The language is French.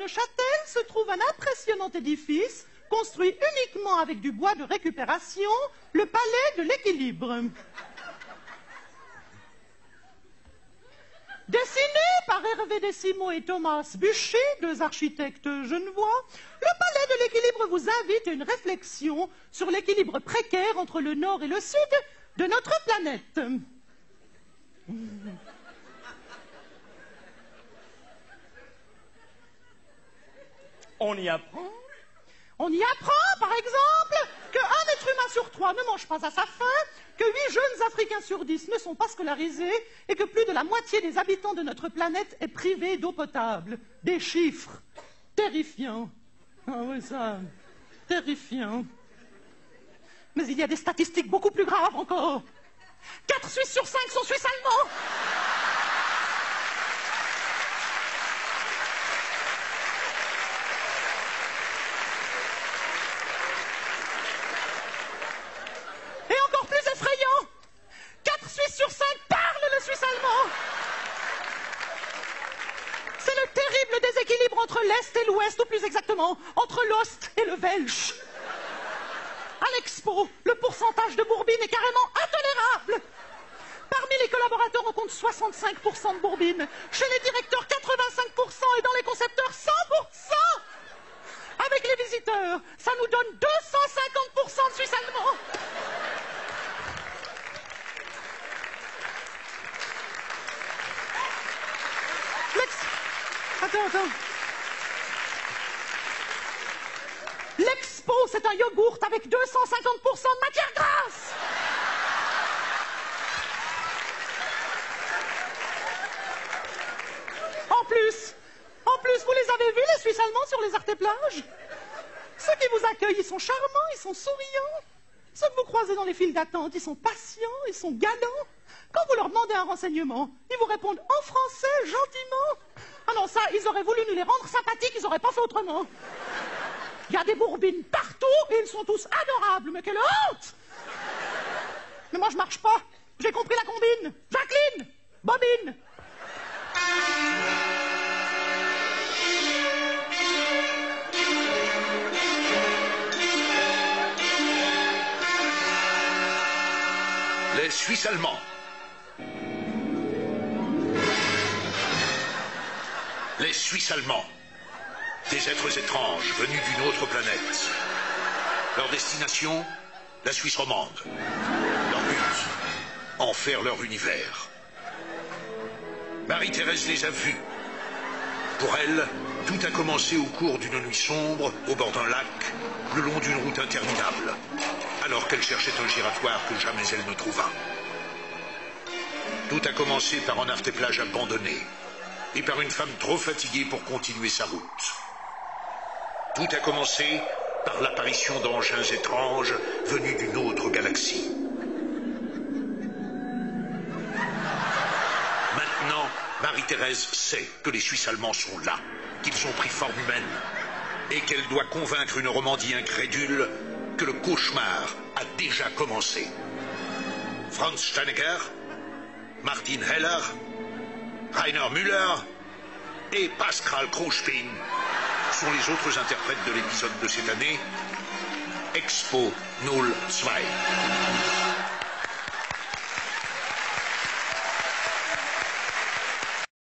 Neuchâtel se trouve un impressionnant édifice construit uniquement avec du bois de récupération, le Palais de l'Équilibre. Dessiné par Hervé Décimo et Thomas Buchet, deux architectes genevois, le Palais de l'Équilibre vous invite à une réflexion sur l'équilibre précaire entre le Nord et le Sud de notre planète. On y apprend? On y apprend, par exemple, qu'un être humain sur 3 ne mange pas à sa faim, que 8 jeunes Africains sur 10 ne sont pas scolarisés et que plus de la moitié des habitants de notre planète est privée d'eau potable. Des chiffres terrifiants. Ah oui, ça, terrifiant. Mais il y a des statistiques beaucoup plus graves encore. 4 Suisses sur 5 sont Suisses allemands. Effrayant. 4 Suisses sur 5 parlent le suisse allemand. C'est le terrible déséquilibre entre l'Est et l'Ouest, ou plus exactement, entre l'Ost et le Welsch. À l'expo, le pourcentage de bourbine est carrément intolérable. Parmi les collaborateurs, on compte 65% de bourbine. Chez les directeurs, 85% et dans les concepteurs, 100%. Avec les visiteurs, ça nous donne 250% de suisse allemand. Attends. L'Expo, c'est un yogourt avec 250% de matière grasse. En plus, vous les avez vus, les Suisses allemands, sur les artés-plages? Ceux qui vous accueillent, ils sont charmants, ils sont souriants. Ceux que vous croisez dans les files d'attente, ils sont patients, ils sont galants. Quand vous leur demandez un renseignement, ils vous répondent en français, gentiment. Ah non, ça, ils auraient voulu nous les rendre sympathiques, ils n'auraient pas fait autrement. Il y a des bourbines partout et ils sont tous adorables, mais quelle honte! Mais moi, je marche pas. J'ai compris la combine. Jacqueline, bobine. Les Suisses allemands. Les Suisses allemands, des êtres étranges venus d'une autre planète. Leur destination, la Suisse romande. Leur but, en faire leur univers. Marie-Thérèse les a vus. Pour elle, tout a commencé au cours d'une nuit sombre, au bord d'un lac, le long d'une route interminable, alors qu'elle cherchait un giratoire que jamais elle ne trouva. Tout a commencé par un arté-plage abandonné, et par une femme trop fatiguée pour continuer sa route. Tout a commencé par l'apparition d'engins étranges venus d'une autre galaxie. Maintenant, Marie-Thérèse sait que les Suisses allemands sont là, qu'ils ont pris forme humaine, et qu'elle doit convaincre une Romandie incrédule que le cauchemar a déjà commencé. Franz Steinegger, Martin Heller, Rainer Müller et Pascal Kruspin sont les autres interprètes de l'épisode de cette année, Expo 02.